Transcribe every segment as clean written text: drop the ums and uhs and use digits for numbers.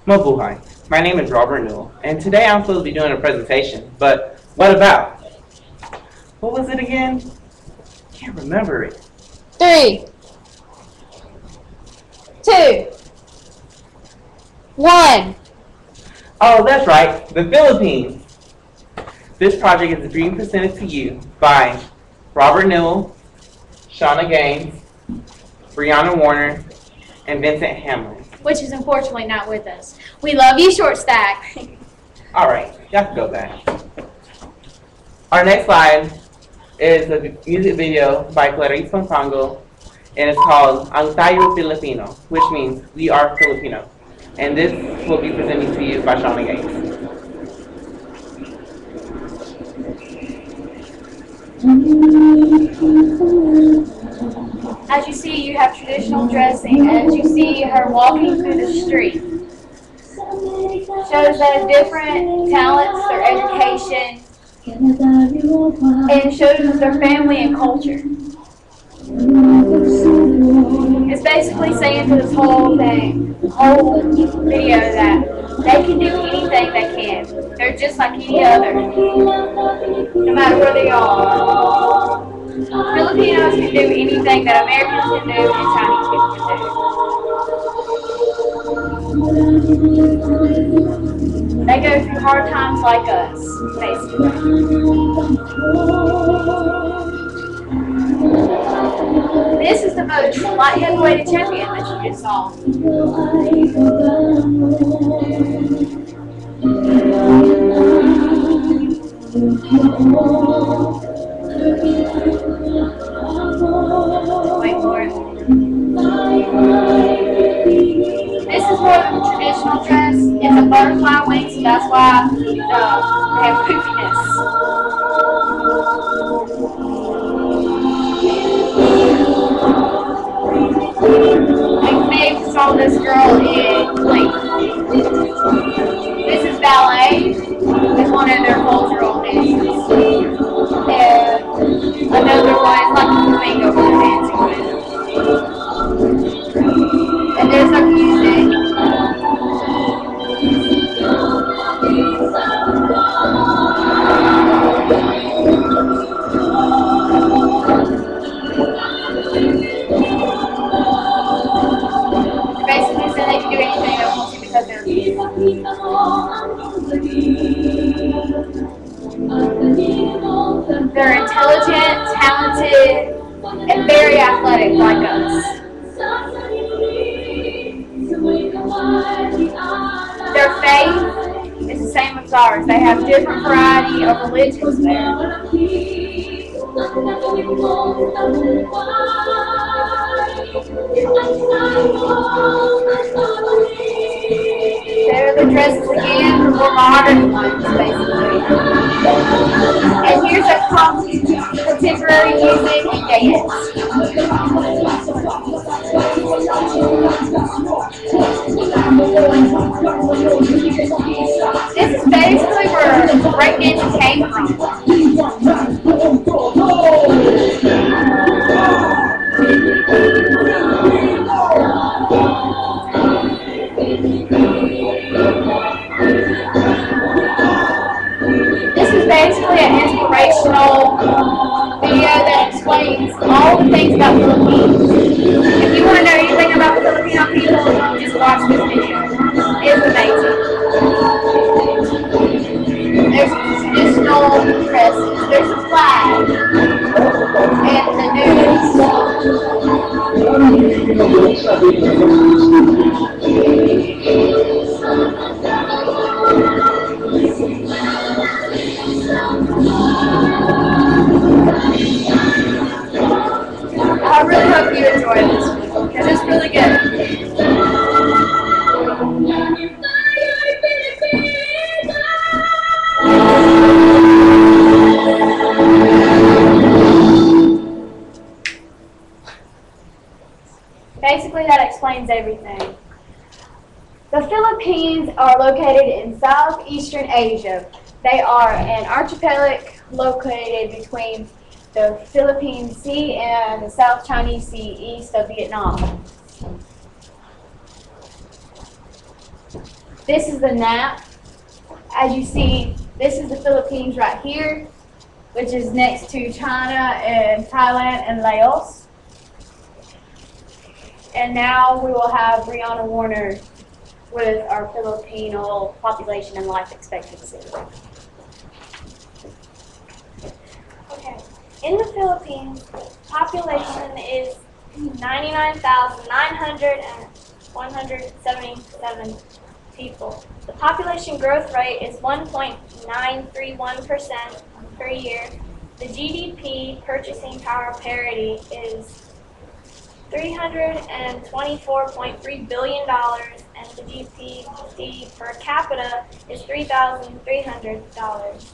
Mabuhay. My name is Robert Newell, and today I'm supposed to be doing a presentation, but what about? What was it again? Can't remember it. 3, 2, 1. Oh, that's right, the Philippines. This project is being presented to you by Robert Newell, Shauna Gaines, Brianna Warner, and Vincent Hamlin. Which is unfortunately not with us. We love you, Short Stack. All right, y'all can go back. Our next slide is a music video by Clarice Fontango, and it's called Ang Tayo Filipino, which means we are Filipino. And this will be presented to you by Shauna Gaines. As you see, you have traditional dressing. As you see her walking through the street. Shows that different talents, their education, and shows their family and culture. It's basically saying to this whole video that they can do anything they can. They're just like any other, no matter where they are. Filipinos can do anything that Americans can do and Chinese people can do. They go through hard times like us, basically. This is the most light heavyweight champion that you just saw. Wait for it. This is more than the traditional dress. It's a butterfly wing, so that's why they have poofiness. They saw this girl in Glee. This is ballet. It's one of their cultural dances. And another one is like a flamingo we're dancing with. And there's our music. Basically said they can do anything they want to because they're They're intelligent, talented, and very athletic like us. Their faith is the same as ours. They have different variety of religions there. There are the dresses again, the more modern ones, basically. And here's a contemporary music and dance. This is basically where breakdancing came from. This is basically an inspirational video that explains all the things about Philippines. If you want to know anything about the Filipino people, just watch this video. It's amazing. There's traditional dresses, there's a flag, and the news. I really hope you enjoy this because it's really good. Basically, that explains everything. The Philippines are located in southeastern Asia. They are an archipelago located between the Philippine Sea and the South Chinese Sea east of Vietnam. This is the map. As you see, this is the Philippines right here, which is next to China and Thailand and Laos. And now we will have Brianna Warner with our Filipino population and life expectancy. Okay. In the Philippines, population is 99,977 people. The population growth rate is 1.931% per year. The GDP purchasing power parity is $324.3 billion, and the GDP per capita is $3,300.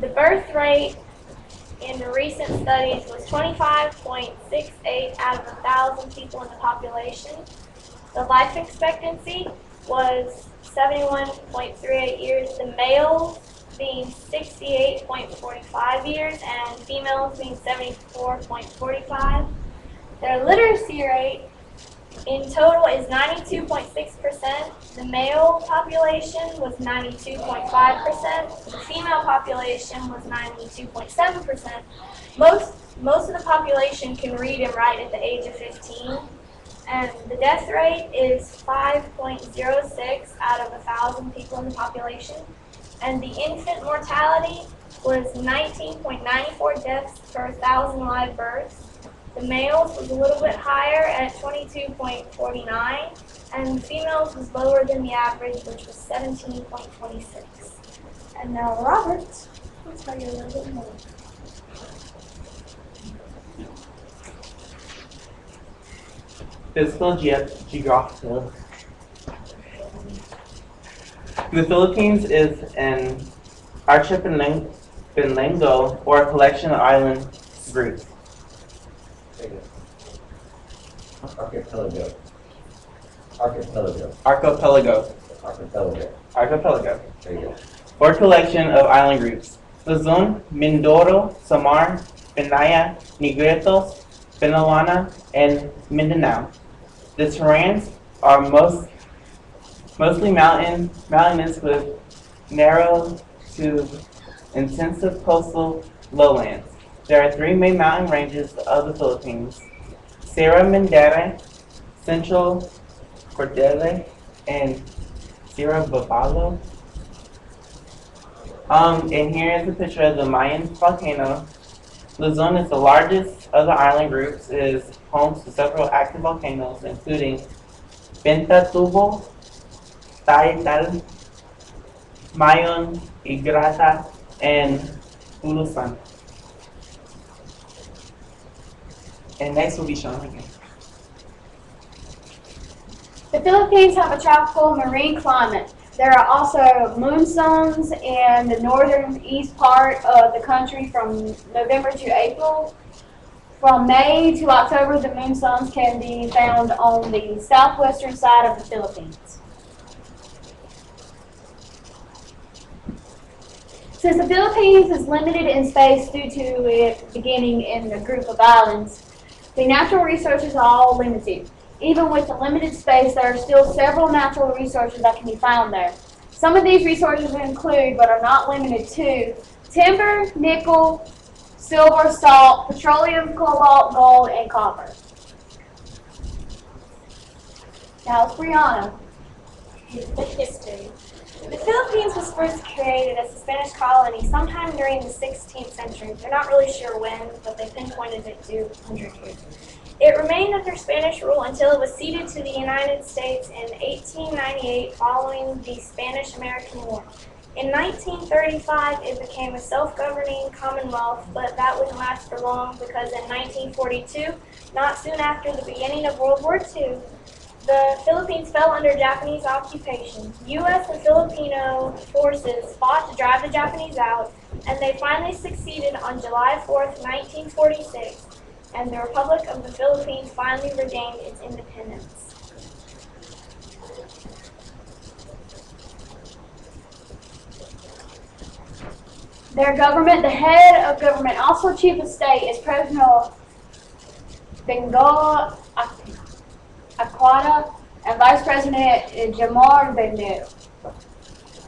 The birth rate in the recent studies was 25.68 out of 1,000 people in the population. The life expectancy was 71.38 years, the males being 68.45 years and females being 74.45. Their literacy rate in total is 92.6%. The male population was 92.5%. The female population was 92.7%. Most of the population can read and write at the age of 15. And the death rate is 5.06 out of 1,000 people in the population. And the infant mortality was 19.94 deaths per 1,000 live births. The males was a little bit higher at 22.49, and the females was lower than the average, which was 17.26. And now Robert will tell you a little bit more. Physical geography. The Philippines is an archipelago or a collection of island groups. Archipelago. There you go. Or collection of island groups. Luzon, Mindoro, Samar, Binaya, Negritos, Palawan, and Mindanao. The terrains are mostly mountainous with narrow to intensive coastal lowlands. There are three main mountain ranges of the Philippines: Sierra Madre, Central Cordillera, and Sierra Babalo. And here is a picture of the Mayan volcano. Luzon is the largest of the island groups. It is home to several active volcanoes, including Pentatubo, Taytal, Mayon, Igrata, and Bulusan. And next will be Sean again. The Philippines have a tropical marine climate. There are also monsoons in the northern east part of the country from November to April. From May to October, the monsoons can be found on the southwestern side of the Philippines. Since the Philippines is limited in space due to it beginning in a group of islands, the natural resources are all limited. Even with the limited space, there are still several natural resources that can be found there. Some of these resources include, but are not limited to, timber, nickel, silver, salt, petroleum, cobalt, gold, and copper. Now it's Brianna. The history. The Philippines was first created as a Spanish colony sometime during the 16th century. They're not really sure when, but they pinpointed it to 100 years. It remained under Spanish rule until it was ceded to the United States in 1898 following the Spanish-American War. In 1935, it became a self-governing commonwealth, but that wouldn't last for long because in 1942, not soon after the beginning of World War II, the Philippines fell under Japanese occupation. U.S. and Filipino forces fought to drive the Japanese out, and they finally succeeded on July 4th, 1946, and the Republic of the Philippines finally regained its independence. Their government, the head of government, also chief of state, is President Bengo Aquata and Vice President Jamar Bendu.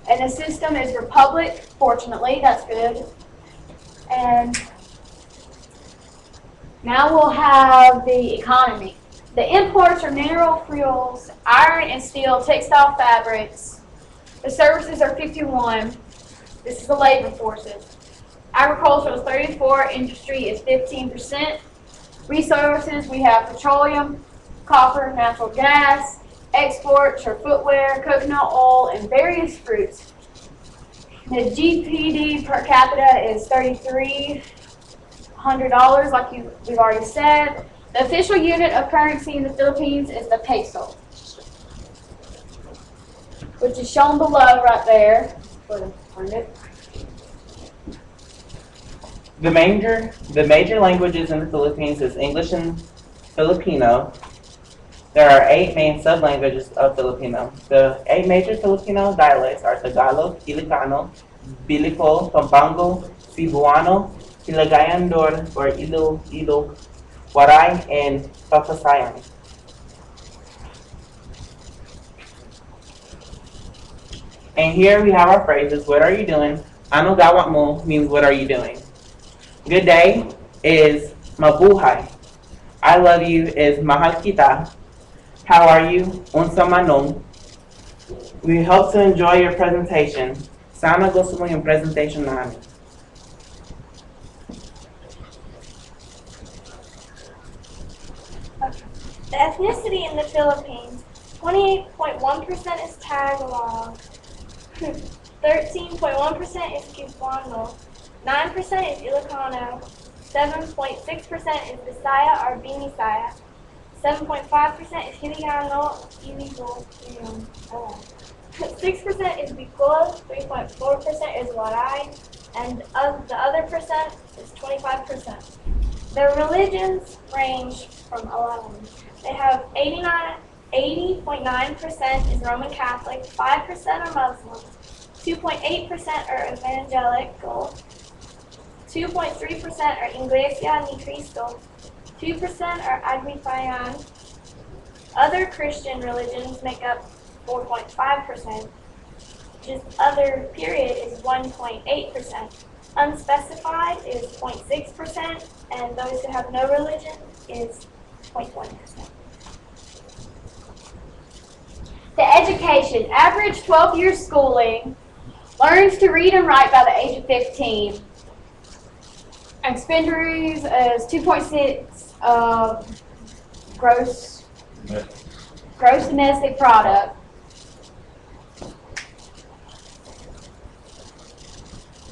And the system is republic, fortunately, that's good. And now we'll have the economy. The imports are mineral fuels, iron and steel, textile fabrics. The services are 51. This is the labor forces. Agriculture is 34, industry is 15%. Resources, we have petroleum, copper, natural gas. Exports are footwear, coconut oil, and various fruits. The GPD per capita is $3,300, like we've already said. The official unit of currency in the Philippines is the peso, which is shown below right there. The major languages in the Philippines is English and Filipino. There are 8 main sub-languages of Filipino. The 8 major Filipino dialects are Tagalog, Ilocano, Bicol, Pampanga, Cebuano, Hiligaynon or Ilo, Waray, and Papasayan. And here we have our phrases. What are you doing? Ano gawat mo means what are you doing? Good day is mabuhay. I love you is mahal kita. How are you? Unsa manong. We hope to enjoy your presentation. Sana gusto mo yung presentation namin. The ethnicity in the Philippines, 28.1% is Tagalog, 13.1% is Cebuano, 9% is Ilocano, 7.6% is Bisaya or Binisaya, 7.5% is Hiligaynon, 6% is Bicol, 3.4% is Waray, and of the other percent is 25%. Their religions range from 11. They have 80.9% is Roman Catholic, 5% are Muslims, 2.8% are evangelical, 2.3% are Iglesia Ni Cristo, 2% are Agnipayan. Other Christian religions make up 4.5%. Just other period is 1.8%. Unspecified is 0.6%, and those who have no religion is 0.1%. The education, average 12 years schooling, learns to read and write by the age of 15. Expenditures is 2.6 of gross domestic product.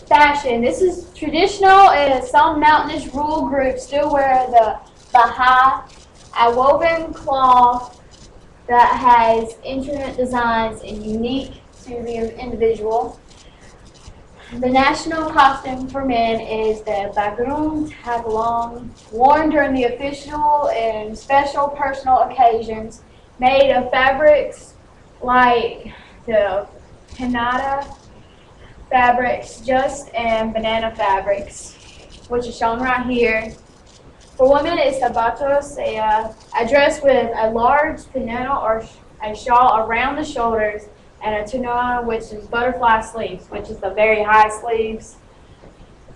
Fashion. This is traditional, and some mountainous rural groups still wear the bahai, a woven cloth that has intricate designs and unique to the individual. The national costume for men is the bagong tagalong, worn during the official and special personal occasions, made of fabrics like the Canada fabrics, and banana fabrics, which is shown right here. For women, it's sabatos, a dress with a large pineno or a shawl around the shoulders, and a tunana, which is butterfly sleeves, which is the very high sleeves.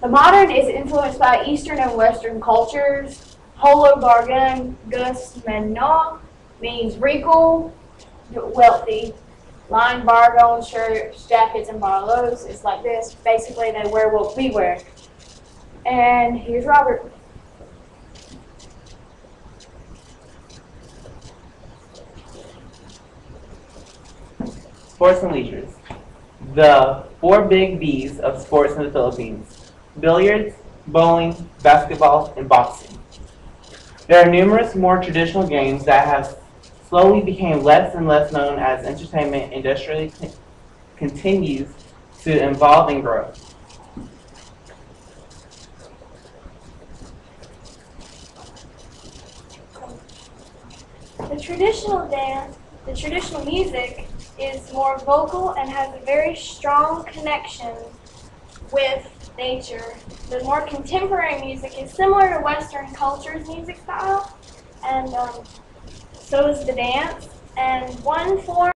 The modern is influenced by Eastern and Western cultures. Holo bargangus meno means wrinkle, wealthy. Line bargon shirts, jackets, and barlows. It's like this. Basically, they wear what we wear. And here's Robert. Sports and leisures. The 4 big B's of sports in the Philippines: billiards, bowling, basketball, and boxing. There are numerous more traditional games that have slowly became less and less known as entertainment industrially continues to evolve and grow. The traditional dance, the traditional music is more vocal and has a very strong connection with nature. The more contemporary music is similar to Western culture's music style, and so is the dance. And one form